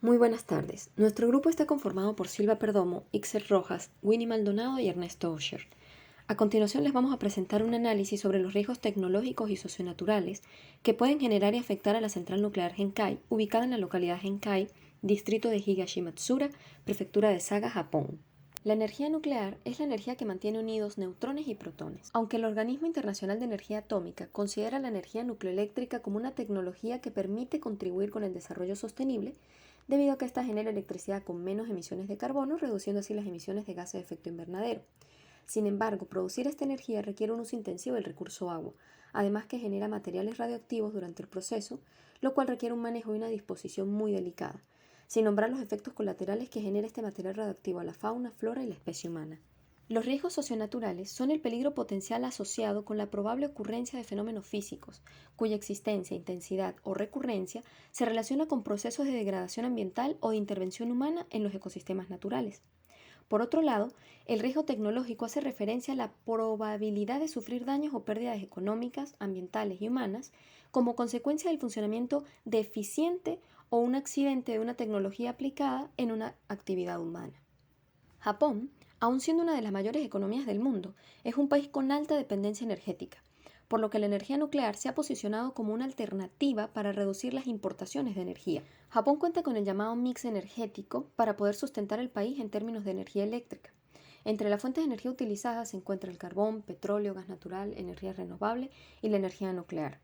Muy buenas tardes. Nuestro grupo está conformado por Silva Perdomo, Ixel Rojas, Winnie Maldonado y Ernesto Osher. A continuación les vamos a presentar un análisis sobre los riesgos tecnológicos y socionaturales que pueden generar y afectar a la central nuclear Genkai, ubicada en la localidad Genkai, distrito de Higashimatsura, prefectura de Saga, Japón. La energía nuclear es la energía que mantiene unidos neutrones y protones. Aunque el Organismo Internacional de Energía Atómica considera la energía nucleoeléctrica como una tecnología que permite contribuir con el desarrollo sostenible, debido a que ésta genera electricidad con menos emisiones de carbono, reduciendo así las emisiones de gases de efecto invernadero. Sin embargo, producir esta energía requiere un uso intensivo del recurso agua, además que genera materiales radioactivos durante el proceso, lo cual requiere un manejo y una disposición muy delicada, sin nombrar los efectos colaterales que genera este material radioactivo a la fauna, flora y la especie humana. Los riesgos socionaturales son el peligro potencial asociado con la probable ocurrencia de fenómenos físicos, cuya existencia, intensidad o recurrencia se relaciona con procesos de degradación ambiental o de intervención humana en los ecosistemas naturales. Por otro lado, el riesgo tecnológico hace referencia a la probabilidad de sufrir daños o pérdidas económicas, ambientales y humanas como consecuencia del funcionamiento deficiente o un accidente de una tecnología aplicada en una actividad humana. Japón, aun siendo una de las mayores economías del mundo, es un país con alta dependencia energética, por lo que la energía nuclear se ha posicionado como una alternativa para reducir las importaciones de energía. Japón cuenta con el llamado mix energético para poder sustentar el país en términos de energía eléctrica. Entre las fuentes de energía utilizadas se encuentra el carbón, petróleo, gas natural, energía renovable y la energía nuclear.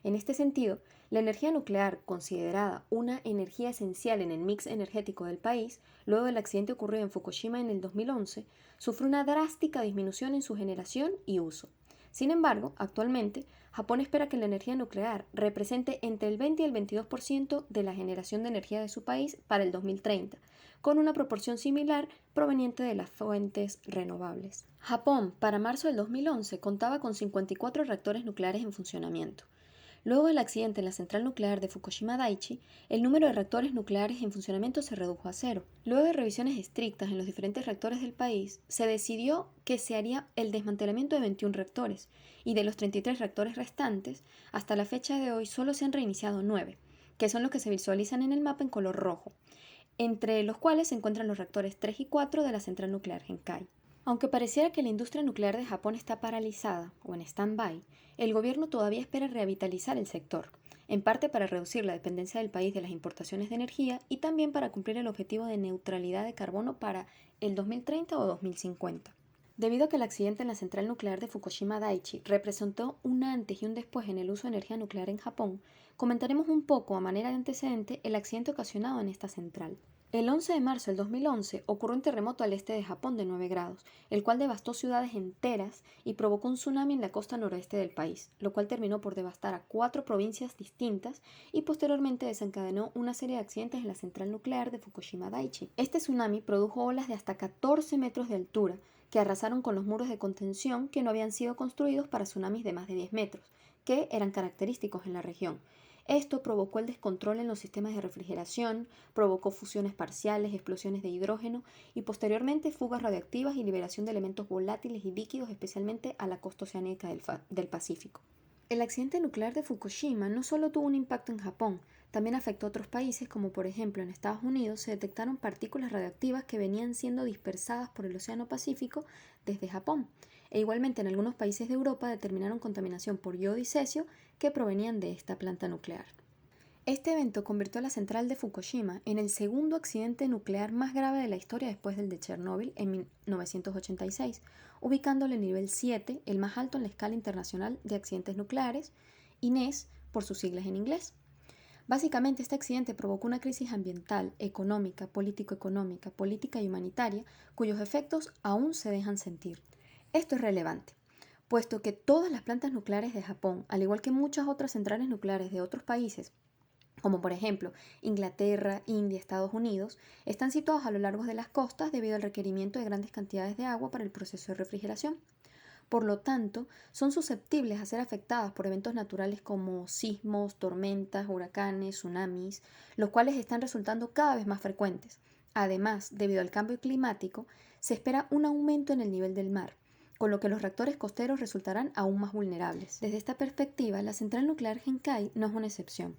En este sentido, la energía nuclear, considerada una energía esencial en el mix energético del país, luego del accidente ocurrido en Fukushima en el 2011, sufre una drástica disminución en su generación y uso. Sin embargo, actualmente, Japón espera que la energía nuclear represente entre el 20 y el 22% de la generación de energía de su país para el 2030, con una proporción similar proveniente de las fuentes renovables. Japón, para marzo del 2011, contaba con 54 reactores nucleares en funcionamiento. Luego del accidente en la central nuclear de Fukushima Daiichi, el número de reactores nucleares en funcionamiento se redujo a cero. Luego de revisiones estrictas en los diferentes reactores del país, se decidió que se haría el desmantelamiento de 21 reactores, y de los 33 reactores restantes, hasta la fecha de hoy solo se han reiniciado 9, que son los que se visualizan en el mapa en color rojo, entre los cuales se encuentran los reactores 3 y 4 de la central nuclear Genkai. Aunque pareciera que la industria nuclear de Japón está paralizada o en stand-by, el gobierno todavía espera revitalizar el sector, en parte para reducir la dependencia del país de las importaciones de energía y también para cumplir el objetivo de neutralidad de carbono para el 2030 o 2050. Debido a que el accidente en la central nuclear de Fukushima Daiichi representó un antes y un después en el uso de energía nuclear en Japón, comentaremos un poco a manera de antecedente el accidente ocasionado en esta central. El 11 de marzo del 2011 ocurrió un terremoto al este de Japón de 9 grados, el cual devastó ciudades enteras y provocó un tsunami en la costa noroeste del país, lo cual terminó por devastar a 4 provincias distintas y posteriormente desencadenó una serie de accidentes en la central nuclear de Fukushima Daiichi. Este tsunami produjo olas de hasta 14 metros de altura, que arrasaron con los muros de contención que no habían sido construidos para tsunamis de más de 10 metros, que eran característicos en la región. Esto provocó el descontrol en los sistemas de refrigeración, provocó fusiones parciales, explosiones de hidrógeno y posteriormente fugas radiactivas y liberación de elementos volátiles y líquidos, especialmente a la costa oceánica del Pacífico. El accidente nuclear de Fukushima no solo tuvo un impacto en Japón, también afectó a otros países, como por ejemplo en Estados Unidos se detectaron partículas radiactivas que venían siendo dispersadas por el Océano Pacífico desde Japón, e igualmente en algunos países de Europa determinaron contaminación por yodo y cesio que provenían de esta planta nuclear. Este evento convirtió a la central de Fukushima en el segundo accidente nuclear más grave de la historia después del de Chernóbil en 1986, ubicándolo en nivel 7, el más alto en la escala internacional de accidentes nucleares, INES por sus siglas en inglés. Básicamente, este accidente provocó una crisis ambiental, económica, político-económica, política y humanitaria, cuyos efectos aún se dejan sentir. Esto es relevante, puesto que todas las plantas nucleares de Japón, al igual que muchas otras centrales nucleares de otros países, como por ejemplo Inglaterra, India, Estados Unidos, están situados a lo largo de las costas debido al requerimiento de grandes cantidades de agua para el proceso de refrigeración. Por lo tanto, son susceptibles a ser afectadas por eventos naturales como sismos, tormentas, huracanes, tsunamis, los cuales están resultando cada vez más frecuentes. Además, debido al cambio climático, se espera un aumento en el nivel del mar, con lo que los reactores costeros resultarán aún más vulnerables. Desde esta perspectiva, la central nuclear Genkai no es una excepción,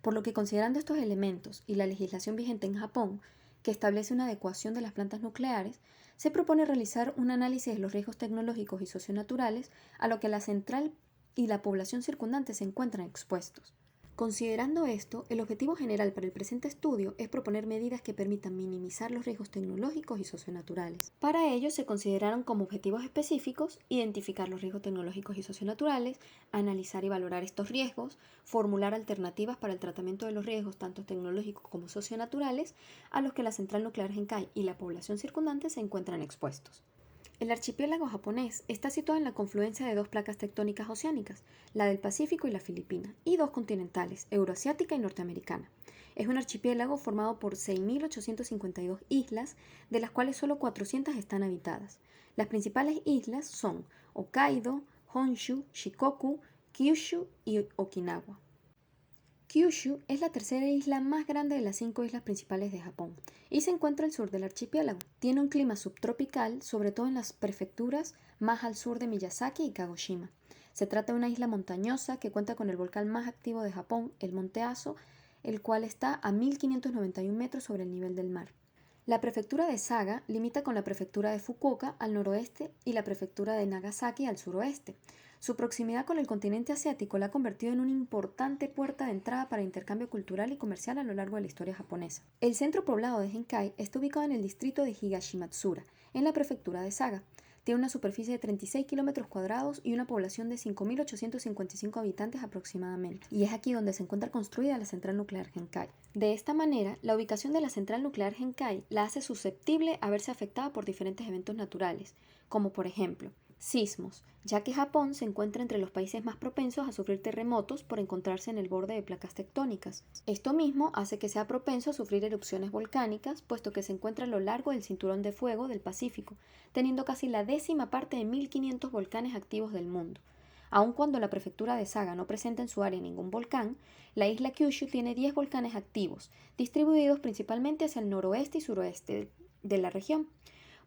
por lo que considerando estos elementos y la legislación vigente en Japón, que establece una adecuación de las plantas nucleares, se propone realizar un análisis de los riesgos tecnológicos y socionaturales a lo que la central y la población circundante se encuentran expuestos. Considerando esto, el objetivo general para el presente estudio es proponer medidas que permitan minimizar los riesgos tecnológicos y socionaturales. Para ello, se consideraron como objetivos específicos identificar los riesgos tecnológicos y socionaturales, analizar y valorar estos riesgos, formular alternativas para el tratamiento de los riesgos tanto tecnológicos como socionaturales a los que la central nuclear Genkai y la población circundante se encuentran expuestos. El archipiélago japonés está situado en la confluencia de dos placas tectónicas oceánicas, la del Pacífico y la Filipina, y dos continentales, euroasiática y norteamericana. Es un archipiélago formado por 6.852 islas, de las cuales solo 400 están habitadas. Las principales islas son Hokkaido, Honshu, Shikoku, Kyushu y Okinawa. Kyushu es la tercera isla más grande de las 5 islas principales de Japón y se encuentra al sur del archipiélago. Tiene un clima subtropical, sobre todo en las prefecturas más al sur de Miyazaki y Kagoshima. Se trata de una isla montañosa que cuenta con el volcán más activo de Japón, el Monte Aso, el cual está a 1.591 metros sobre el nivel del mar. La prefectura de Saga limita con la prefectura de Fukuoka al noroeste y la prefectura de Nagasaki al suroeste. Su proximidad con el continente asiático la ha convertido en una importante puerta de entrada para intercambio cultural y comercial a lo largo de la historia japonesa. El centro poblado de Genkai está ubicado en el distrito de Higashimatsura, en la prefectura de Saga. Tiene una superficie de 36 kilómetros cuadrados y una población de 5.855 habitantes aproximadamente, y es aquí donde se encuentra construida la central nuclear Genkai. De esta manera, la ubicación de la central nuclear Genkai la hace susceptible a verse afectada por diferentes eventos naturales, como por ejemplo, sismos, ya que Japón se encuentra entre los países más propensos a sufrir terremotos por encontrarse en el borde de placas tectónicas. Esto mismo hace que sea propenso a sufrir erupciones volcánicas, puesto que se encuentra a lo largo del cinturón de fuego del Pacífico, teniendo casi la décima parte de 1.500 volcanes activos del mundo. Aun cuando la prefectura de Saga no presenta en su área ningún volcán, la isla Kyushu tiene 10 volcanes activos, distribuidos principalmente hacia el noroeste y suroeste de la región,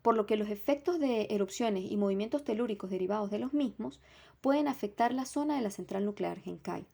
por lo que los efectos de erupciones y movimientos telúricos derivados de los mismos pueden afectar la zona de la central nuclear Genkai.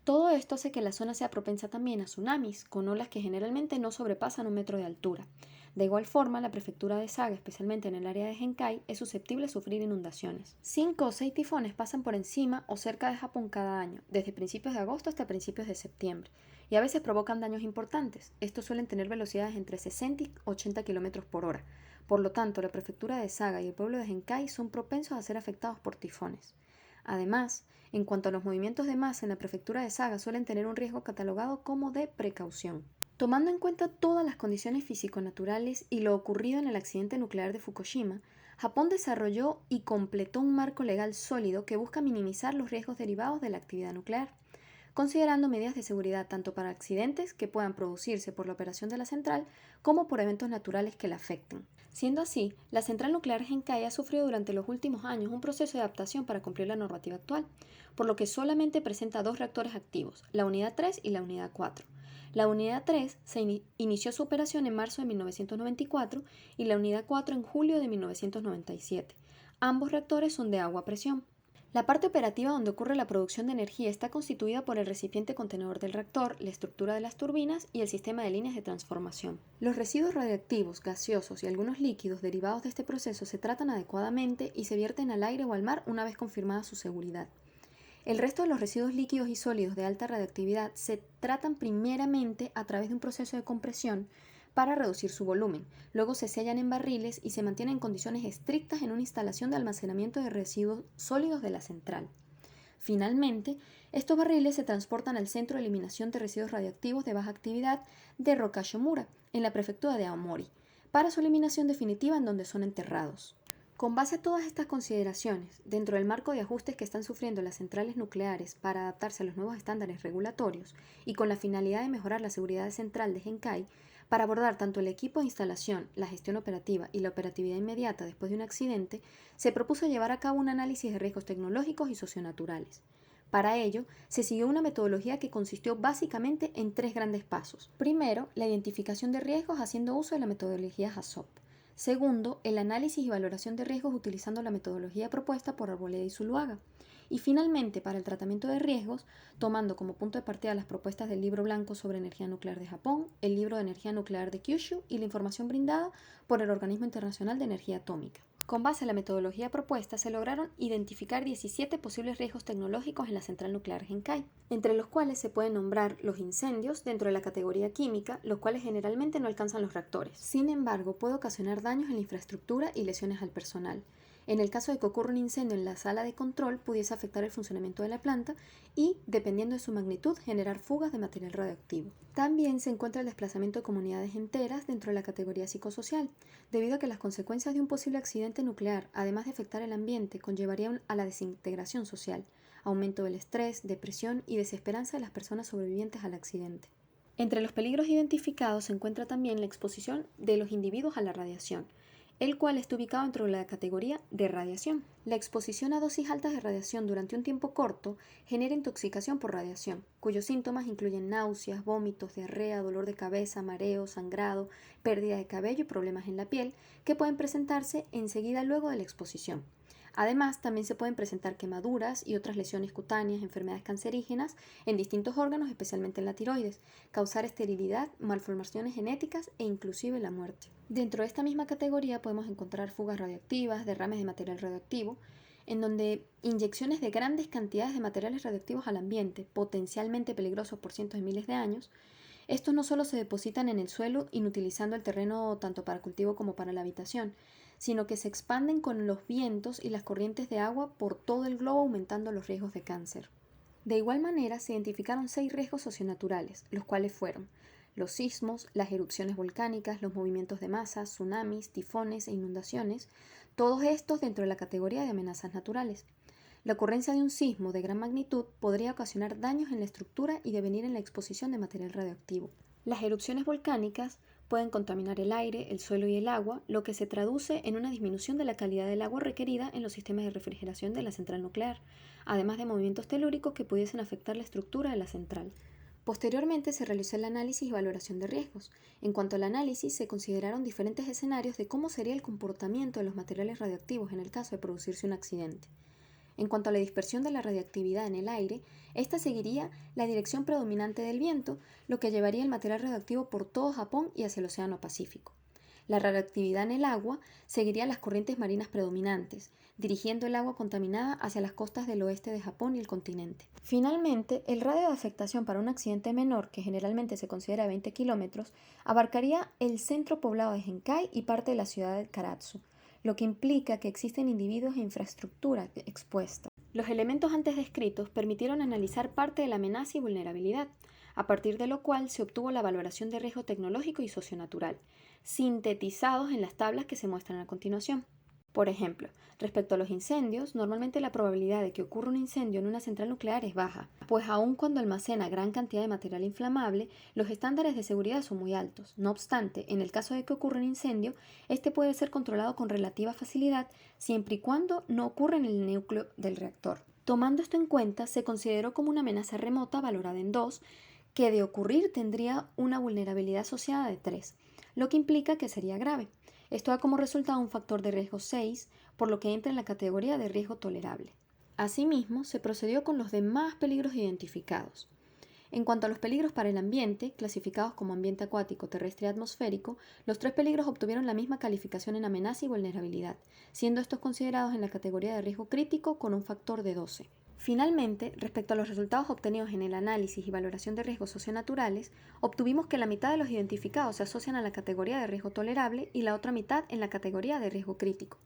Todo esto hace que la zona sea propensa también a tsunamis, con olas que generalmente no sobrepasan 1 metro de altura. De igual forma, la prefectura de Saga, especialmente en el área de Genkai, es susceptible a sufrir inundaciones. 5 o 6 tifones pasan por encima o cerca de Japón cada año, desde principios de agosto hasta principios de septiembre, y a veces provocan daños importantes. Estos suelen tener velocidades entre 60 y 80 km por hora. Por lo tanto, la prefectura de Saga y el pueblo de Genkai son propensos a ser afectados por tifones. Además, en cuanto a los movimientos de masa en la prefectura de Saga suelen tener un riesgo catalogado como de precaución. Tomando en cuenta todas las condiciones físico-naturales y lo ocurrido en el accidente nuclear de Fukushima, Japón desarrolló y completó un marco legal sólido que busca minimizar los riesgos derivados de la actividad nuclear, considerando medidas de seguridad tanto para accidentes que puedan producirse por la operación de la central como por eventos naturales que la afecten. Siendo así, la central nuclear Genkai ha sufrido durante los últimos años un proceso de adaptación para cumplir la normativa actual, por lo que solamente presenta 2 reactores activos, la unidad 3 y la unidad 4. La unidad 3 inició su operación en marzo de 1994 y la unidad 4 en julio de 1997. Ambos reactores son de agua a presión. La parte operativa donde ocurre la producción de energía está constituida por el recipiente contenedor del reactor, la estructura de las turbinas y el sistema de líneas de transformación. Los residuos radiactivos, gaseosos y algunos líquidos derivados de este proceso se tratan adecuadamente y se vierten al aire o al mar una vez confirmada su seguridad. El resto de los residuos líquidos y sólidos de alta radioactividad se tratan primeramente a través de un proceso de compresión para reducir su volumen. Luego se sellan en barriles y se mantienen en condiciones estrictas en una instalación de almacenamiento de residuos sólidos de la central. Finalmente, estos barriles se transportan al Centro de Eliminación de Residuos Radioactivos de Baja Actividad de Rokashomura, en la prefectura de Aomori, para su eliminación definitiva en donde son enterrados. Con base a todas estas consideraciones, dentro del marco de ajustes que están sufriendo las centrales nucleares para adaptarse a los nuevos estándares regulatorios y con la finalidad de mejorar la seguridad central de Genkai, para abordar tanto el equipo de instalación, la gestión operativa y la operatividad inmediata después de un accidente, se propuso llevar a cabo un análisis de riesgos tecnológicos y socionaturales. Para ello, se siguió una metodología que consistió básicamente en 3 grandes pasos. Primero, la identificación de riesgos haciendo uso de la metodología HACCP. Segundo, el análisis y valoración de riesgos utilizando la metodología propuesta por Arboleda y Zuluaga. Y finalmente, para el tratamiento de riesgos, tomando como punto de partida las propuestas del Libro Blanco sobre Energía Nuclear de Japón, el Libro de Energía Nuclear de Kyushu y la información brindada por el Organismo Internacional de Energía Atómica. Con base en la metodología propuesta, se lograron identificar 17 posibles riesgos tecnológicos en la central nuclear Genkai, entre los cuales se pueden nombrar los incendios dentro de la categoría química, los cuales generalmente no alcanzan los reactores. Sin embargo, puede ocasionar daños en la infraestructura y lesiones al personal. En el caso de que ocurra un incendio en la sala de control, pudiese afectar el funcionamiento de la planta y, dependiendo de su magnitud, generar fugas de material radioactivo. También se encuentra el desplazamiento de comunidades enteras dentro de la categoría psicosocial, debido a que las consecuencias de un posible accidente nuclear, además de afectar el ambiente, conllevarían a la desintegración social, aumento del estrés, depresión y desesperanza de las personas sobrevivientes al accidente. Entre los peligros identificados se encuentra también la exposición de los individuos a la radiación, el cual está ubicado dentro de la categoría de radiación. La exposición a dosis altas de radiación durante un tiempo corto genera intoxicación por radiación, cuyos síntomas incluyen náuseas, vómitos, diarrea, dolor de cabeza, mareo, sangrado, pérdida de cabello y problemas en la piel, que pueden presentarse enseguida luego de la exposición. Además, también se pueden presentar quemaduras y otras lesiones cutáneas, enfermedades cancerígenas en distintos órganos, especialmente en la tiroides, causar esterilidad, malformaciones genéticas e inclusive la muerte. Dentro de esta misma categoría podemos encontrar fugas radioactivas, derrames de material radioactivo, en donde inyecciones de grandes cantidades de materiales radioactivos al ambiente, potencialmente peligrosos por cientos de miles de años, estos no solo se depositan en el suelo, inutilizando el terreno tanto para cultivo como para la habitación, sino que se expanden con los vientos y las corrientes de agua por todo el globo, aumentando los riesgos de cáncer. De igual manera, se identificaron 6 riesgos socionaturales, los cuales fueron los sismos, las erupciones volcánicas, los movimientos de masas, tsunamis, tifones e inundaciones, todos estos dentro de la categoría de amenazas naturales. La ocurrencia de un sismo de gran magnitud podría ocasionar daños en la estructura y devenir en la exposición de material radioactivo. Las erupciones volcánicas pueden contaminar el aire, el suelo y el agua, lo que se traduce en una disminución de la calidad del agua requerida en los sistemas de refrigeración de la central nuclear, además de movimientos telúricos que pudiesen afectar la estructura de la central. Posteriormente se realizó el análisis y valoración de riesgos. En cuanto al análisis, se consideraron diferentes escenarios de cómo sería el comportamiento de los materiales radioactivos en el caso de producirse un accidente. En cuanto a la dispersión de la radiactividad en el aire, esta seguiría la dirección predominante del viento, lo que llevaría el material radioactivo por todo Japón y hacia el Océano Pacífico. La radioactividad en el agua seguiría las corrientes marinas predominantes, dirigiendo el agua contaminada hacia las costas del oeste de Japón y el continente. Finalmente, el radio de afectación para un accidente menor, que generalmente se considera 20 kilómetros, abarcaría el centro poblado de Genkai y parte de la ciudad de Karatsu, lo que implica que existen individuos e infraestructura expuesta. Los elementos antes descritos permitieron analizar parte de la amenaza y vulnerabilidad, a partir de lo cual se obtuvo la valoración de riesgo tecnológico y socionatural, sintetizados en las tablas que se muestran a continuación. Por ejemplo, respecto a los incendios, normalmente la probabilidad de que ocurra un incendio en una central nuclear es baja, pues aun cuando almacena gran cantidad de material inflamable, los estándares de seguridad son muy altos. No obstante, en el caso de que ocurra un incendio, este puede ser controlado con relativa facilidad siempre y cuando no ocurra en el núcleo del reactor. Tomando esto en cuenta, se consideró como una amenaza remota valorada en 2, que de ocurrir tendría una vulnerabilidad asociada de 3, lo que implica que sería grave. Esto da como resultado un factor de riesgo 6, por lo que entra en la categoría de riesgo tolerable. Asimismo, se procedió con los demás peligros identificados. En cuanto a los peligros para el ambiente, clasificados como ambiente acuático, terrestre y atmosférico, los 3 peligros obtuvieron la misma calificación en amenaza y vulnerabilidad, siendo estos considerados en la categoría de riesgo crítico con un factor de 12. Finalmente, respecto a los resultados obtenidos en el análisis y valoración de riesgos socionaturales, obtuvimos que la mitad de los identificados se asocian a la categoría de riesgo tolerable y la otra mitad en la categoría de riesgo crítico.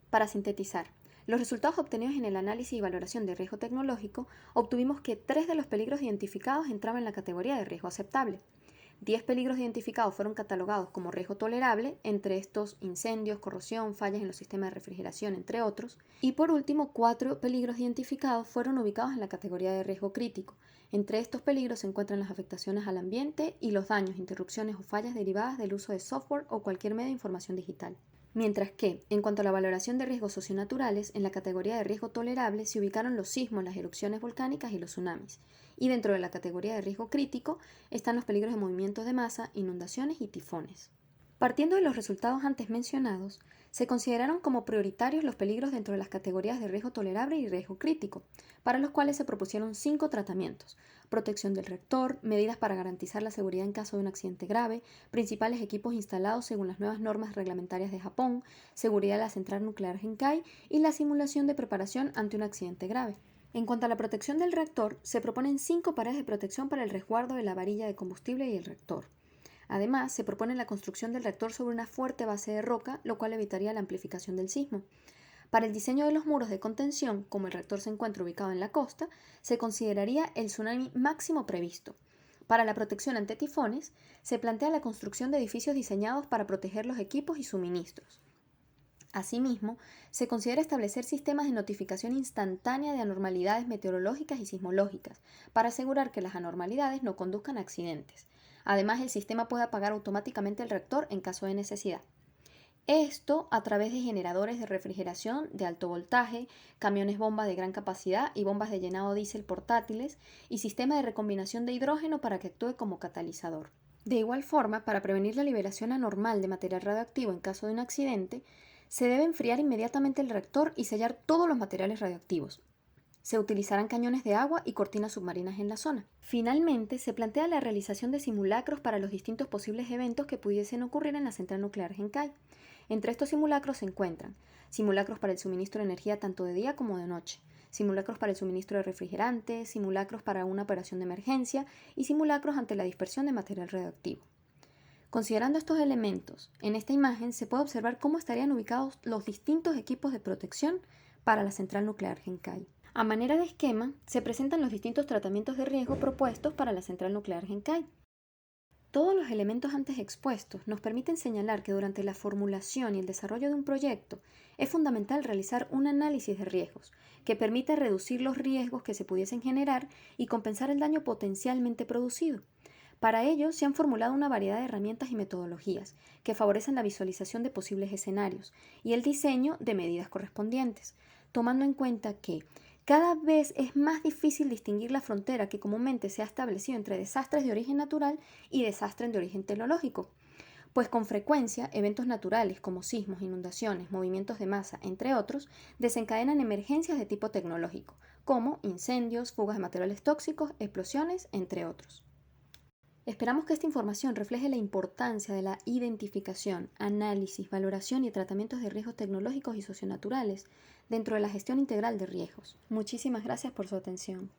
Para sintetizar, los resultados obtenidos en el análisis y valoración de riesgo tecnológico, obtuvimos que 3 de los peligros identificados entraban en la categoría de riesgo aceptable. 10 peligros identificados fueron catalogados como riesgo tolerable, entre estos incendios, corrosión, fallas en los sistemas de refrigeración, entre otros. Y por último, 4 peligros identificados fueron ubicados en la categoría de riesgo crítico. Entre estos peligros se encuentran las afectaciones al ambiente y los daños, interrupciones o fallas derivadas del uso de software o cualquier medio de información digital. Mientras que, en cuanto a la valoración de riesgos socionaturales, en la categoría de riesgo tolerable se ubicaron los sismos, las erupciones volcánicas y los tsunamis. Y dentro de la categoría de riesgo crítico están los peligros de movimientos de masa, inundaciones y tifones. Partiendo de los resultados antes mencionados, se consideraron como prioritarios los peligros dentro de las categorías de riesgo tolerable y riesgo crítico, para los cuales se propusieron 5 tratamientos: protección del reactor, medidas para garantizar la seguridad en caso de un accidente grave, principales equipos instalados según las nuevas normas reglamentarias de Japón, seguridad de la central nuclear Genkai y la simulación de preparación ante un accidente grave. En cuanto a la protección del reactor, se proponen 5 paredes de protección para el resguardo de la varilla de combustible y el reactor. Además, se propone la construcción del reactor sobre una fuerte base de roca, lo cual evitaría la amplificación del sismo. Para el diseño de los muros de contención, como el reactor se encuentra ubicado en la costa, se consideraría el tsunami máximo previsto. Para la protección ante tifones, se plantea la construcción de edificios diseñados para proteger los equipos y suministros. Asimismo, se considera establecer sistemas de notificación instantánea de anormalidades meteorológicas y sismológicas, para asegurar que las anormalidades no conduzcan a accidentes. Además, el sistema puede apagar automáticamente el reactor en caso de necesidad. Esto a través de generadores de refrigeración de alto voltaje, camiones bomba de gran capacidad y bombas de llenado diésel portátiles y sistema de recombinación de hidrógeno para que actúe como catalizador. De igual forma, para prevenir la liberación anormal de material radioactivo en caso de un accidente, se debe enfriar inmediatamente el reactor y sellar todos los materiales radioactivos. Se utilizarán cañones de agua y cortinas submarinas en la zona. Finalmente, se plantea la realización de simulacros para los distintos posibles eventos que pudiesen ocurrir en la central nuclear Genkai. Entre estos simulacros se encuentran simulacros para el suministro de energía tanto de día como de noche, simulacros para el suministro de refrigerantes, simulacros para una operación de emergencia y simulacros ante la dispersión de material radioactivo. Considerando estos elementos, en esta imagen se puede observar cómo estarían ubicados los distintos equipos de protección para la central nuclear Genkai. A manera de esquema, se presentan los distintos tratamientos de riesgo propuestos para la central nuclear Genkai. Todos los elementos antes expuestos nos permiten señalar que durante la formulación y el desarrollo de un proyecto es fundamental realizar un análisis de riesgos que permita reducir los riesgos que se pudiesen generar y compensar el daño potencialmente producido. Para ello, se han formulado una variedad de herramientas y metodologías que favorecen la visualización de posibles escenarios y el diseño de medidas correspondientes, tomando en cuenta que cada vez es más difícil distinguir la frontera que comúnmente se ha establecido entre desastres de origen natural y desastres de origen tecnológico, pues con frecuencia eventos naturales como sismos, inundaciones, movimientos de masa, entre otros, desencadenan emergencias de tipo tecnológico, como incendios, fugas de materiales tóxicos, explosiones, entre otros. Esperamos que esta información refleje la importancia de la identificación, análisis, valoración y tratamientos de riesgos tecnológicos y socionaturales dentro de la gestión integral de riesgos. Muchísimas gracias por su atención.